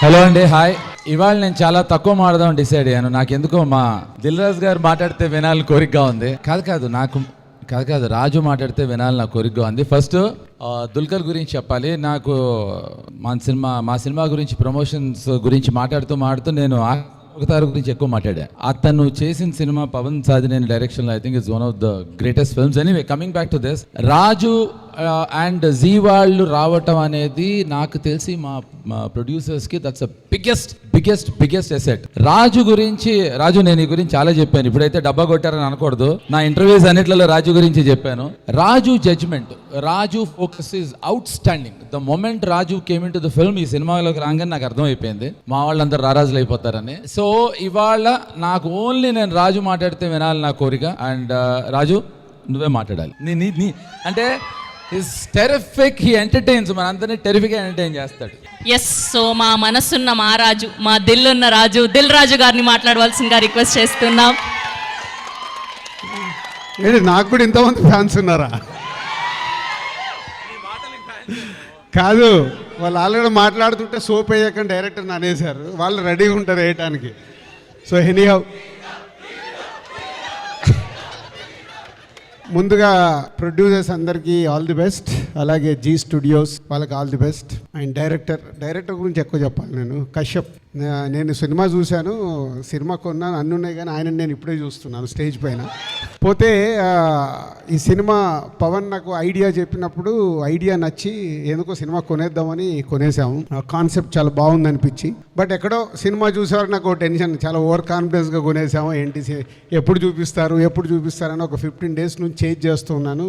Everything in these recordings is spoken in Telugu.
హలో అండి, హాయ్. ఇవాళ నేను చాలా తక్కువ మాట్లాడదాం డిసైడ్ అయ్యాను. నాకెందుకో మా దిల్ రాజు గారు మాట్లాడితే వినాలని కోరికగా ఉంది. కాదు రాజు మాట్లాడితే వినాలని నాకు కోరికగా ఉంది. ఫస్ట్ దుల్కర్ గురించి చెప్పాలి. నాకు మా సినిమా గురించి ప్రమోషన్స్ గురించి మాట్లాడుతూ నేను ఒకతారు గురించి ఎక్కువ మాట్లాడా. అతను చేసిన సినిమా పవన్ సాధినేని డైరెక్షన్ లో I think it's one of the greatest films. Anyway, coming back to this, Raju and G వాళ్ళు రావటం అనేది నాకు తెలిసి మా ప్రొడ్యూసర్స్ కి దట్స్ బిగ్గెస్ట్ అసెట్. రాజు నేను ఈ గురించి చాలా చెప్పాను. ఇప్పుడైతే డబ్బా కొట్టారని అనకూడదు, నా ఇంటర్వ్యూస్ అన్నిట్లలో రాజు గురించి చెప్పాను. Raju judgement, Raju focus is outstanding. The moment Raju came into the film, ఈ సినిమాలోకి రాగానే నాకు అర్థమైపోయింది మా వాళ్ళందరూ రారాజులు అయిపోతారని. సో ఇవాళ నాకు ఓన్లీ నేను రాజు మాట్లాడితే వినాలి నా కోరిక. అండ్ రాజు నువ్వే మాట్లాడాలి. నీ అంటే ఈస్ టెరిఫిక్, హీ ఎంటర్టైన్స్, మన అందరినీ టెరిఫిక్గా ఎంటర్టైన్ చేస్తాడు. ఎస్, సో మా మనసున్న మా రాజు, మా దిల్లున్న రాజు, దిల్ రాజు గారిని మాట్లాడవలసిందిగా రిక్వెస్ట్ చేస్తున్నాం. నాకు కూడా ఇంతమంది ఫ్యాన్స్ ఉన్నారా? కాదు, వాళ్ళు ఆల్రెడీ మాట్లాడుతుంటే సోప్ వేయకుండా డైరెక్టర్ అనేసారు. వాళ్ళు రెడీగా ఉంటారు వేయటానికి. సో ఎనీహౌ, ముందుగా ప్రొడ్యూసర్స్ అందరికీ ఆల్ ది బెస్ట్, అలాగే జీ స్టూడియోస్ వాళ్ళకి all the best. And director గురించి ఎక్కువ చెప్పాలి. నేను కశ్యప్, నేను సినిమా చూశాను, సినిమా కొన్నాను, అన్నీ ఉన్నాయి, కానీ ఆయన నేను ఇప్పుడే చూస్తున్నాను స్టేజ్ పైన. పోతే ఈ సినిమా పవన్ నాకు ఐడియా చెప్పినప్పుడు ఐడియా నచ్చి ఎందుకో సినిమా కొనేద్దామని కొనేసాము. కాన్సెప్ట్ చాలా బాగుంది అనిపించి. బట్ ఎక్కడో సినిమా చూసేవారు నాకు టెన్షన్, చాలా ఓవర్ కాన్ఫిడెన్స్గా కొనేసాము. ఏంటి ఎప్పుడు చూపిస్తారు అని ఒక 15 days నుంచి చేంజ్ చేస్తూ ఉన్నాను.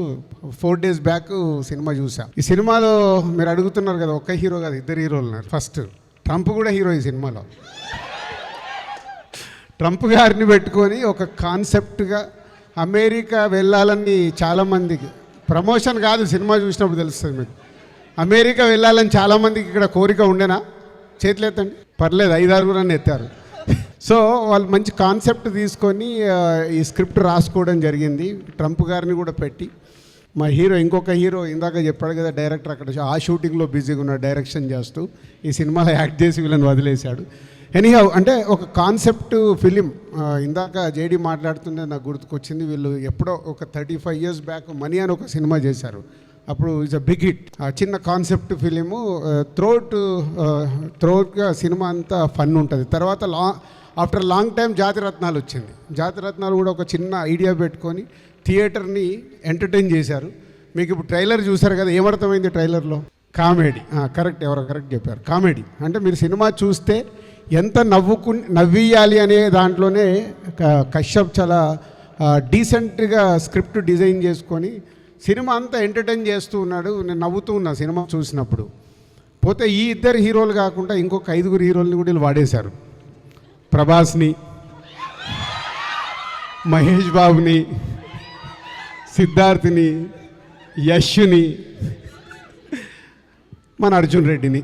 4 days బ్యాక్ సినిమా చూసాం. ఈ సినిమాలో మీరు అడుగుతున్నారు కదా, ఒక్క హీరో కాదు, 2 హీరోలు ఉన్నారు. ఫస్ట్ ట్రంప్ కూడా హీరో ఈ సినిమాలో. ట్రంప్ గారిని పెట్టుకొని ఒక కాన్సెప్ట్గా అమెరికా వెళ్ళాలని చాలామందికి, ప్రమోషన్ కాదు, సినిమా చూసినప్పుడు తెలుస్తుంది మీకు. అమెరికా వెళ్ళాలని చాలామందికి ఇక్కడ కోరిక ఉండేనా? చేతులు ఎత్తండి, పర్లేదు, 5-6 అని ఎత్తారు. సో వాళ్ళు మంచి కాన్సెప్ట్ తీసుకొని ఈ స్క్రిప్ట్ రాసుకోవడం జరిగింది. ట్రంప్ గారిని కూడా పెట్టి మా ఇంకొక హీరో ఇందాక చెప్పాడు కదా డైరెక్టర్, అక్కడ ఆ షూటింగ్లో బిజీగా ఉన్నాడు, డైరెక్షన్ చేస్తూ ఈ సినిమాలో యాక్ట్ చేసి వీళ్ళని వదిలేశాడు. ఎనీహౌ, అంటే ఒక కాన్సెప్ట్ ఫిలిం. ఇందాక జేడీ మాట్లాడుతుంటే నాకు గుర్తుకొచ్చింది, వీళ్ళు ఎప్పుడో ఒక 35 years బ్యాక్ మనీ అని ఒక సినిమా చేశారు. అప్పుడు ఇట్స్ అ బిగ్ హిట్. ఆ చిన్న కాన్సెప్ట్ ఫిలిము త్రోట్గా సినిమా అంతా ఫన్ ఉంటుంది. తర్వాత ఆఫ్టర్ లాంగ్ టైం జాతిరత్నాలు వచ్చింది. జాతిరత్నాలు కూడా ఒక చిన్న ఐడియా పెట్టుకొని థియేటర్ని ఎంటర్టైన్ చేశారు. మీకు ఇప్పుడు ట్రైలర్ చూశారు కదా, ఏమర్థమైంది ట్రైలర్లో? కామెడీ. కరెక్ట్ చెప్పారు, కామెడీ. అంటే మీరు సినిమా చూస్తే ఎంత నవ్వియాలి అనే దాంట్లోనే కశ్యప్ చాలా డీసెంట్గా స్క్రిప్ట్ డిజైన్ చేసుకొని సినిమా అంతా ఎంటర్టైన్ చేస్తూ ఉన్నాడు. నేను నవ్వుతూ ఉన్నా సినిమా చూసినప్పుడు. పోతే ఈ 2 హీరోలు కాకుండా ఇంకొక 5 హీరోల్ని కూడా వీళ్ళు వాడేశారు. ప్రభాస్ని, మహేష్ బాబుని, సిద్ధార్థ్ని, యష్ని, మన అర్జున్ రెడ్డిని.